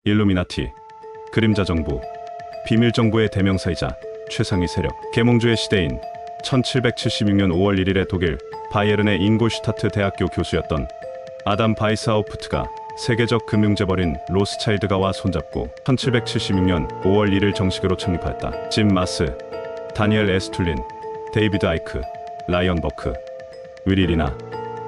일루미나티, 그림자 정부, 비밀 정부의 대명사이자 최상위 세력. 계몽주의 시대인 1776년 5월 1일에 독일 바이에른의 잉골슈타트 대학교 교수였던 아담 바이스하우프트가 세계적 금융재벌인 로스차일드가와 손잡고 1776년 5월 1일 정식으로 창립하였다. 짐 마스, 다니엘 에스툴린, 데이비드 아이크, 라이언 버크, 위리 리나,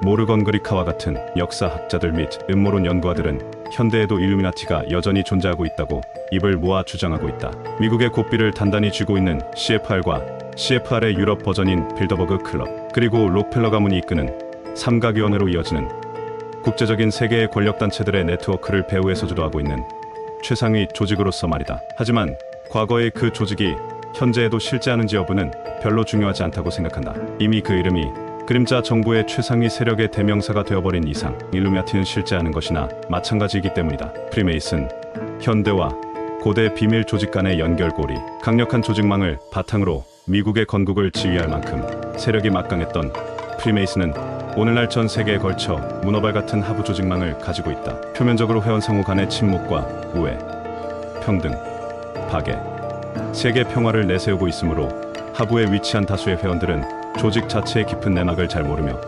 모르건 그리카와 같은 역사학자들 및 음모론 연구가들은 현대에도 일루미나티가 여전히 존재하고 있다고 입을 모아 주장하고 있다. 미국의 고삐를 단단히 쥐고 있는 CFR과 CFR의 유럽 버전인 빌더버그 클럽, 그리고 록펠러 가문이 이끄는 삼각위원회로 이어지는 국제적인 세계의 권력단체들의 네트워크를 배후에서 주도하고 있는 최상위 조직으로서 말이다. 하지만 과거의 그 조직이 현재에도 실재하는지 여부는 별로 중요하지 않다고 생각한다. 이미 그 이름이 그림자 정부의 최상위 세력의 대명사가 되어버린 이상 일루미나티는 실제하는 것이나 마찬가지이기 때문이다. 프리메이슨, 현대와 고대 비밀 조직 간의 연결고리, 강력한 조직망을 바탕으로 미국의 건국을 지휘할 만큼 세력이 막강했던 프리메이슨은 오늘날 전 세계에 걸쳐 문어발 같은 하부 조직망을 가지고 있다. 표면적으로 회원 상호 간의 침묵과 우애, 평등, 파괴, 세계 평화를 내세우고 있으므로 하부에 위치한 다수의 회원들은 조직 자체의 깊은 내막을 잘 모르며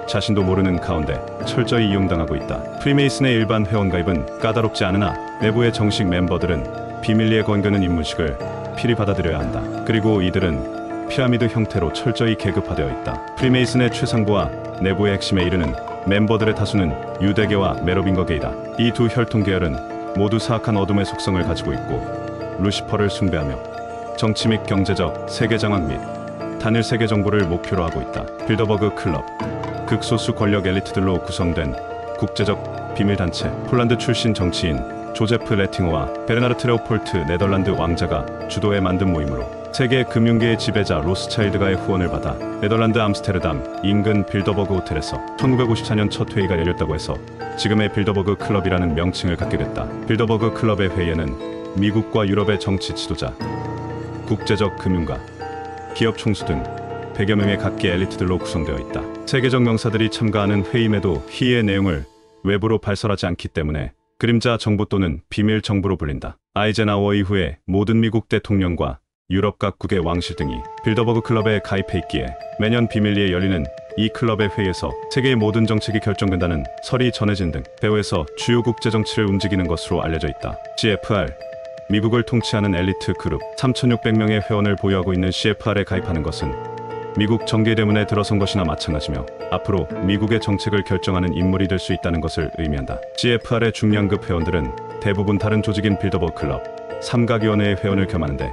자신도 모르는 가운데 철저히 이용당하고 있다. 프리메이슨의 일반 회원 가입은 까다롭지 않으나 내부의 정식 멤버들은 비밀리에 건드는 임무식을 필히 받아들여야 한다. 그리고 이들은 피라미드 형태로 철저히 계급화되어 있다. 프리메이슨의 최상부와 내부의 핵심에 이르는 멤버들의 다수는 유대계와 메로빙거계이다. 이 두 혈통 계열은 모두 사악한 어둠의 속성을 가지고 있고 루시퍼를 숭배하며 정치 및 경제적 세계 장악 및 단일 세계 정보를 목표로 하고 있다. 빌더버그 클럽, 극소수 권력 엘리트들로 구성된 국제적 비밀단체. 폴란드 출신 정치인 조제프 레팅어와 베르나르트 레오폴트 네덜란드 왕자가 주도해 만든 모임으로 세계 금융계의 지배자 로스차일드가의 후원을 받아 네덜란드 암스테르담 인근 빌더버그 호텔에서 1954년 첫 회의가 열렸다고 해서 지금의 빌더버그 클럽이라는 명칭을 갖게 됐다. 빌더버그 클럽의 회의에는 미국과 유럽의 정치 지도자, 국제적 금융가, 기업 총수 등 100여 명의 각기 엘리트들로 구성되어 있다. 세계적 명사들이 참가하는 회의에도 회의의 내용을 외부로 발설하지 않기 때문에 그림자 정부 또는 비밀 정부로 불린다. 아이젠하워 이후에 모든 미국 대통령과 유럽 각국의 왕실 등이 빌더버그 클럽에 가입해 있기에 매년 비밀리에 열리는 이 클럽의 회의에서 세계의 모든 정책이 결정된다는 설이 전해진 등 배후에서 주요 국제 정치를 움직이는 것으로 알려져 있다. CFR, 미국을 통치하는 엘리트 그룹. 3,600명의 회원을 보유하고 있는 CFR에 가입하는 것은 미국 정계대문에 들어선 것이나 마찬가지며 앞으로 미국의 정책을 결정하는 인물이 될 수 있다는 것을 의미한다. CFR의 중량급 회원들은 대부분 다른 조직인 빌더버그 클럽, 삼각위원회의 회원을 겸하는데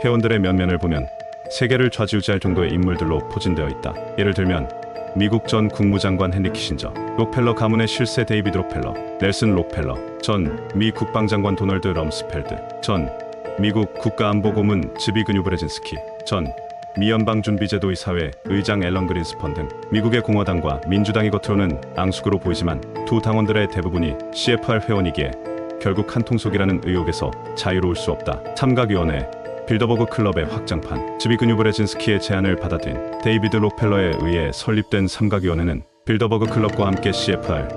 회원들의 면면을 보면 세계를 좌지우지할 정도의 인물들로 포진되어 있다. 예를 들면 미국 전 국무장관 헨리 키신저, 록펠러 가문의 실세 데이비드 록펠러, 넬슨 록펠러, 전 미 국방장관 도널드 럼스펠드, 전 미국 국가안보고문 즈비그뉴 브레진스키, 전 미 연방준비제도의사회 의장 앨런 그린스펀 등 미국의 공화당과 민주당이 겉으로는 앙숙으로 보이지만 두 당원들의 대부분이 CFR 회원이기에 결국 한통속이라는 의혹에서 자유로울 수 없다. 삼각위원회, 빌더버그 클럽의 확장판. 즈비그뉴 브레진스키의 제안을 받아들인 데이비드 록펠러에 의해 설립된 삼각위원회는 빌더버그 클럽과 함께 CFR,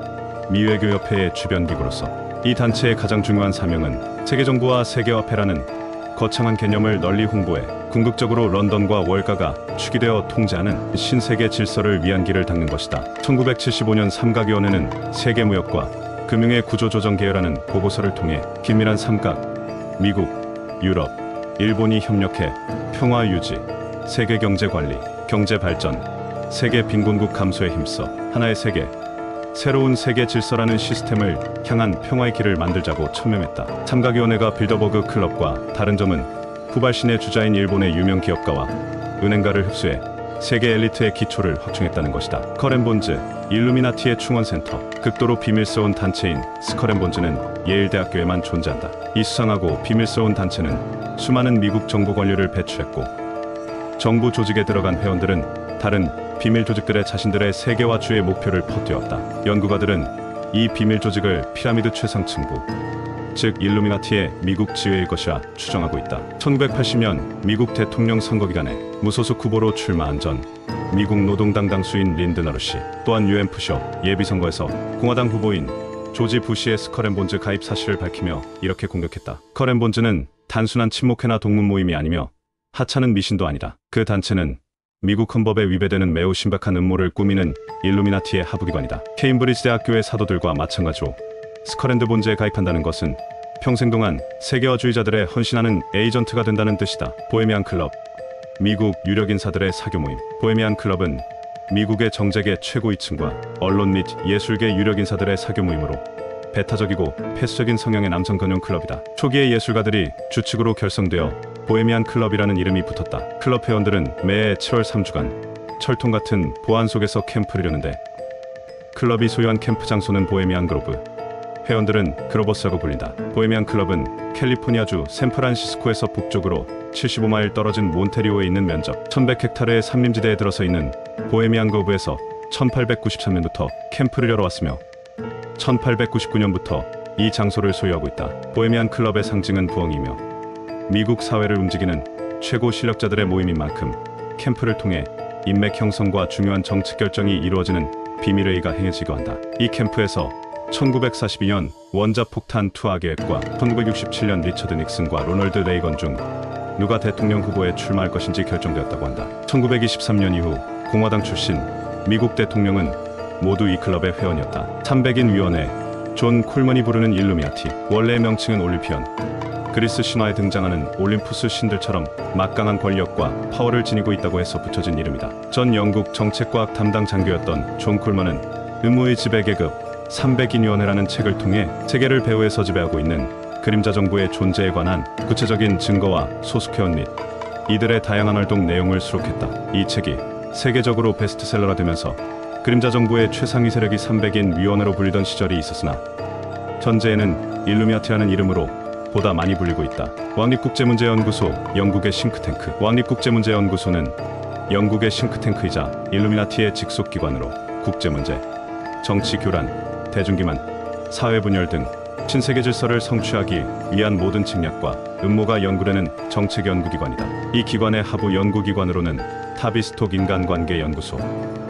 미외교협회의 주변 기구로서 이 단체의 가장 중요한 사명은 세계정부와 세계화폐라는 거창한 개념을 널리 홍보해 궁극적으로 런던과 월가가 축이되어 통제하는 신세계 질서를 위한 길을 닦는 것이다. 1975년 삼각위원회는 세계무역과 금융의 구조조정 계열하는 보고서를 통해 긴밀한 삼각, 미국, 유럽, 일본이 협력해 평화 유지, 세계 경제 관리, 경제 발전, 세계 빈곤국 감소에 힘써 하나의 세계, 새로운 세계 질서라는 시스템을 향한 평화의 길을 만들자고 천명했다. 삼각위원회가 빌더버그 클럽과 다른 점은 후발신의 주자인 일본의 유명 기업가와 은행가를 흡수해 세계 엘리트의 기초를 확충했다는 것이다. 스컬앤본즈, 일루미나티의 충원센터. 극도로 비밀스러운 단체인 스컬앤본즈는 예일대학교에만 존재한다. 이 수상하고 비밀스러운 단체는 수많은 미국 정부 관료를 배출했고 정부 조직에 들어간 회원들은 다른 비밀 조직들의 자신들의 세계화주의 목표를 퍼뜨렸다. 연구가들은 이 비밀 조직을 피라미드 최상층부, 즉 일루미나티의 미국 지회일 것이라 추정하고 있다. 1980년 미국 대통령 선거 기간에 무소속 후보로 출마한 전 미국 노동당 당수인 린든 어르시, 또한 UMF쇼 예비선거에서 공화당 후보인 조지 부시의 스컬앤본즈 가입 사실을 밝히며 이렇게 공격했다. 스컬앤본즈는 단순한 친목회나 동문 모임이 아니며 하찮은 미신도 아니다. 그 단체는 미국 헌법에 위배되는 매우 신박한 음모를 꾸미는 일루미나티의 하부기관이다. 케임브리지 대학교의 사도들과 마찬가지로 스컬앤본즈에 가입한다는 것은 평생 동안 세계화주의자들의 헌신하는 에이전트가 된다는 뜻이다. 보헤미안 클럽, 미국 유력 인사들의 사교 모임. 보헤미안 클럽은 미국의 정재계 최고위층과 언론 및 예술계 유력 인사들의 사교 모임으로 배타적이고 폐쇄적인 성향의 남성 전용 클럽이다. 초기의 예술가들이 주축으로 결성되어 보헤미안 클럽이라는 이름이 붙었다. 클럽 회원들은 매해 7월 3주간 철통 같은 보안 속에서 캠프를 여는데 클럽이 소유한 캠프 장소는 보헤미안 그로브, 회원들은 그로버스라고 불린다. 보헤미안 클럽은 캘리포니아주 샌프란시스코에서 북쪽으로 75마일 떨어진 몬테리오에 있는 면적 1100헥타르의 산림지대에 들어서 있는 보헤미안 그로브에서 1893년부터 캠프를 열어왔으며 1899년부터 이 장소를 소유하고 있다. 보헤미안 클럽의 상징은 부엉이며 미국 사회를 움직이는 최고 실력자들의 모임인 만큼 캠프를 통해 인맥 형성과 중요한 정책 결정이 이루어지는 비밀회의가 행해지기도 한다. 이 캠프에서 1942년 원자폭탄 투하 계획과 1967년 리처드 닉슨과 로널드 레이건 중 누가 대통령 후보에 출마할 것인지 결정되었다고 한다. 1923년 이후 공화당 출신 미국 대통령은 모두 이 클럽의 회원이었다. 300인 위원회, 존 콜먼이 부르는 일루미나티, 원래의 명칭은 올림피언, 그리스 신화에 등장하는 올림푸스 신들처럼 막강한 권력과 파워를 지니고 있다고 해서 붙여진 이름이다. 전 영국 정책과학 담당 장교였던 존 콜먼은 의무의 지배 계급 300인 위원회라는 책을 통해 세계를 배후에서 지배하고 있는 그림자 정부의 존재에 관한 구체적인 증거와 소수회원 및 이들의 다양한 활동 내용을 수록했다. 이 책이 세계적으로 베스트셀러가 되면서 그림자 정부의 최상위 세력이 300인 위원회로 불리던 시절이 있었으나 현재에는 일루미나티라는 이름으로 보다 많이 불리고 있다. 왕립국제문제연구소, 영국의 싱크탱크. 왕립국제문제연구소는 영국의 싱크탱크이자 일루미나티의 직속기관으로 국제문제, 정치교란, 대중기만, 사회분열 등 신세계 질서를 성취하기 위한 모든 책략과 음모가 연구되는 정책연구기관이다. 이 기관의 하부 연구기관으로는 타비스톡 인간관계연구소,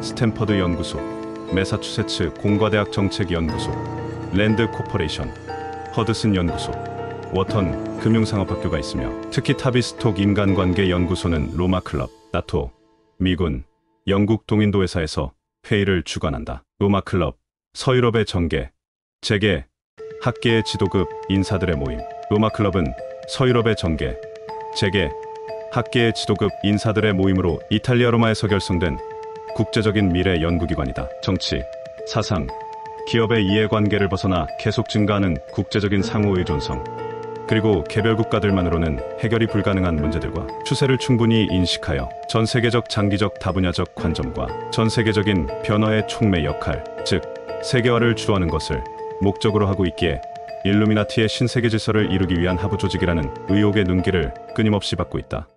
스탠퍼드 연구소, 매사추세츠 공과대학 정책연구소, 랜드 코퍼레이션, 허드슨 연구소, 워턴 금융상업학교가 있으며 특히 타비스톡 인간관계연구소는 로마 클럽, 나토, 미군, 영국 동인도회사에서 회의를 주관한다. 로마 클럽, 서유럽의 정계, 재계, 학계의 지도급 인사들의 모임. 로마 클럽은 서유럽의 정계, 재계, 학계의 지도급 인사들의 모임으로 이탈리아 로마에서 결성된 국제적인 미래 연구기관이다. 정치, 사상, 기업의 이해관계를 벗어나 계속 증가하는 국제적인 상호의존성, 그리고 개별 국가들만으로는 해결이 불가능한 문제들과 추세를 충분히 인식하여 전 세계적 장기적 다분야적 관점과 전 세계적인 변화의 촉매 역할, 즉 세계화를 주도하는 것을 목적으로 하고 있기에 일루미나티의 신세계 질서를 이루기 위한 하부 조직이라는 의혹의 눈길을 끊임없이 받고 있다.